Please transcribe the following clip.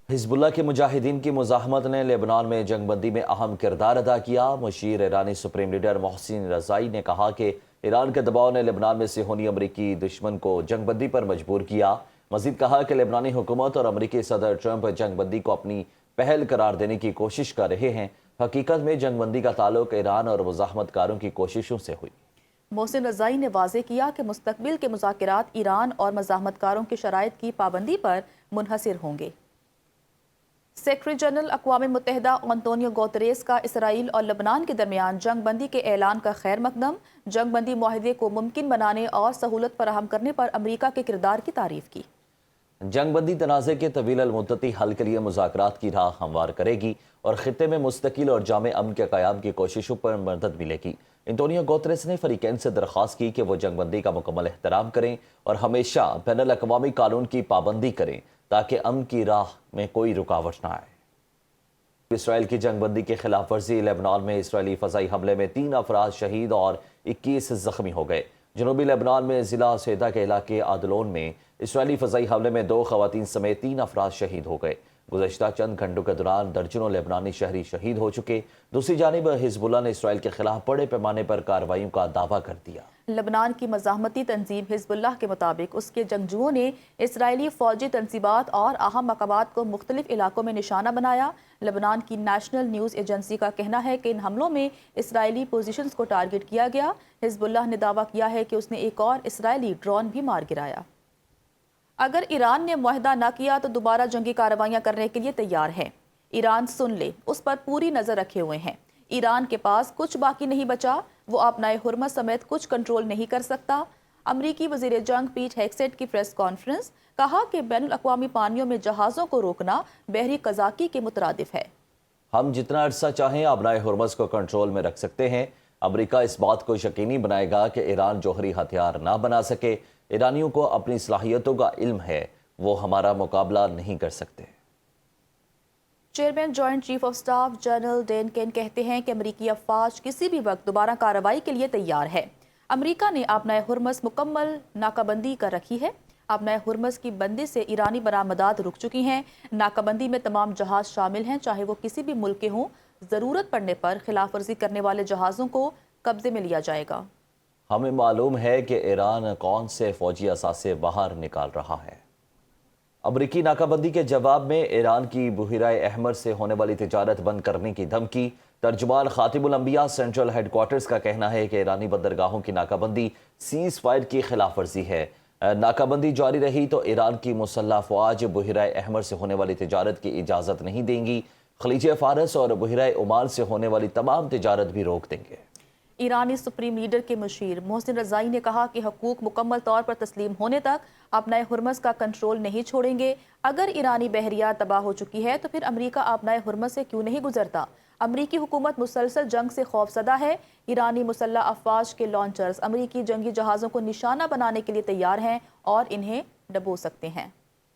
حزب اللہ کے مجاہدین کی مزاحمت نے لبنان میں جنگ بندی میں اہم کردار ادا کیا۔ مشیر ایرانی سپریم لیڈر محسن رضائی نے کہا کہ ایران کے دباؤ نے لبنان میں صہیونی امریکی دشمن کو جنگ بندی پر مجبور کیا۔ مزید کہا کہ لبنانی حکومت اور امریکی صدر ٹرمپ جنگ بندی کو اپنی پہل قرار دینے کی کوشش کر رہے ہیں۔ حقیقت میں جنگ بندی کا تعلق ایران اور مزاحمت کاروں کی کوششوں سے ہوئی۔ محسن رضائی نے واضح کیا کہ مستقبل کے مذاکرات ایران اور مزاحمت کاروں کی شرائط کی پابندی پر منحصر ہوں گے۔ سیکرٹری جنرل اقوام متحدہ انطونیو گوتریس کا اسرائیل اور لبنان کے درمیان جنگ بندی کے اعلان کا خیر مقدم۔ جنگ بندی معاہدے کو ممکن بنانے اور سہولت فراہم کرنے پر امریکہ کے کردار کی تعریف کی۔ جنگ بندی تنازع کے طویل المدتی حل کے لیے مذاکرات کی راہ ہموار کرے گی اور خطے میں مستقل اور جامع امن کے قیام کی کوششوں پر مدد ملے گی۔ انطونیو گوتریس نے فریقین سے درخواست کی کہ وہ جنگ بندی کا مکمل احترام کریں اور ہمیشہ بین الاقوامی قانون کی پابندی کریں تاکہ امن کی راہ میں کوئی رکاوٹ نہ آئے۔ اسرائیل کی جنگ بندی کی خلاف ورزی۔ لبنان میں اسرائیلی فضائی حملے میں 3 افراد شہید اور 21 زخمی ہو گئے۔ جنوبی لبنان میں ضلع سیدا کے علاقے عدلون میں اسرائیلی فضائی حملے میں 2 خواتین سمیت 3 افراد شہید ہو گئے۔ گزشتہ چند گھنٹوں کے دوران درجنوں لبنانی شہری شہید ہو چکے۔ دوسری جانب حزب اللہ نے اسرائیل کے خلاف بڑے پیمانے پر کارروائیوں کا دعویٰ کر دیا۔ لبنان کی مزاحمتی تنظیم حزب اللہ کے مطابق اس کے جنگجوؤں نے اسرائیلی فوجی تنصیبات اور اہم مقامات کو مختلف علاقوں میں نشانہ بنایا۔ لبنان کی نیشنل نیوز ایجنسی کا کہنا ہے کہ ان حملوں میں اسرائیلی پوزیشنز کو ٹارگٹ کیا گیا۔ حزب اللہ نے دعویٰ کیا ہے کہ اس نے ایک اور اسرائیلی ڈرون بھی مار گرایا۔ اگر ایران نے معاہدہ نہ کیا تو دوبارہ جنگی کارروائیاں کرنے کے لیے تیار ہے۔ ایران سن لے، اس پر پوری نظر رکھے ہوئے ہیں۔ ایران کے پاس کچھ باقی نہیں بچا، وہ اپنائے حرمت سمیت کچھ کنٹرول نہیں کر سکتا۔ امریکی وزیر جنگ پیٹ ہیگسیٹ کی پریس کانفرنس، کہا کہ بین الاقوامی پانیوں میں جہازوں کو روکنا بحری قزاقی کے مترادف ہے۔ ہم جتنا عرصہ چاہیں ابنائے حرمت کو کنٹرول میں رکھ سکتے ہیں۔ امریکہ اس بات کو یقینی بنائے گا کہ ایران جوہری ہتھیار نہ بنا سکے۔ ایرانیوں کو اپنی صلاحیتوں کا علم ہے، وہ ہمارا مقابلہ نہیں کر سکتے۔ Chairman joint chief of staff general Dan Caine کہتے ہیں کہ امریکی افواج کسی بھی وقت دوبارہ کارروائی کے لیے تیار ہے۔ امریکہ نے اپنائے حرمت مکمل ناکہ بندی کر رکھی ہے۔ اپنائے حرمت کی بندش سے ایرانی برآمدات رک چکی ہیں۔ ناکہ بندی میں تمام جہاز شامل ہیں، چاہے وہ کسی بھی ملک کے ہوں۔ ضرورت پڑنے پر خلاف ورزی کرنے والے جہازوں کو قبضے میں لیا جائے گا۔ ہمیں معلوم ہے کہ ایران کون سے فوجی اثاثے باہر نکال رہا ہے۔ امریکی ناکہ بندی کے جواب میں ایران کی بحیرہ احمر سے ہونے والی تجارت بند کرنے کی دھمکی۔ ترجمان خاتم الانبیاء سینٹرل ہیڈ کوارٹرز کا کہنا ہے کہ ایرانی بندرگاہوں کی ناکہ بندی سیز فائر کی خلاف ورزی ہے۔ ناکہ بندی جاری رہی تو ایران کی مسلح افواج بحیرہ احمر سے ہونے والی تجارت کی اجازت نہیں دیں گی۔ خلیج فارس اور بحیرہ عمان سے ہونے والی تمام تجارت بھی روک دیں گے۔ ایرانی سپریم لیڈر کے مشیر محسن رضائی نے کہا کہ حقوق مکمل طور پر تسلیم ہونے تک اپنائے حرمت کا کنٹرول نہیں چھوڑیں گے۔ اگر ایرانی بحریہ تباہ ہو چکی ہے تو پھر امریکہ اپنائے حرمت سے کیوں نہیں گزرتا؟ امریکی حکومت مسلسل جنگ سے خوف زدہ ہے۔ ایرانی مسلح افواج کے لانچرز امریکی جنگی جہازوں کو نشانہ بنانے کے لیے تیار ہیں اور انہیں ڈبو سکتے ہیں۔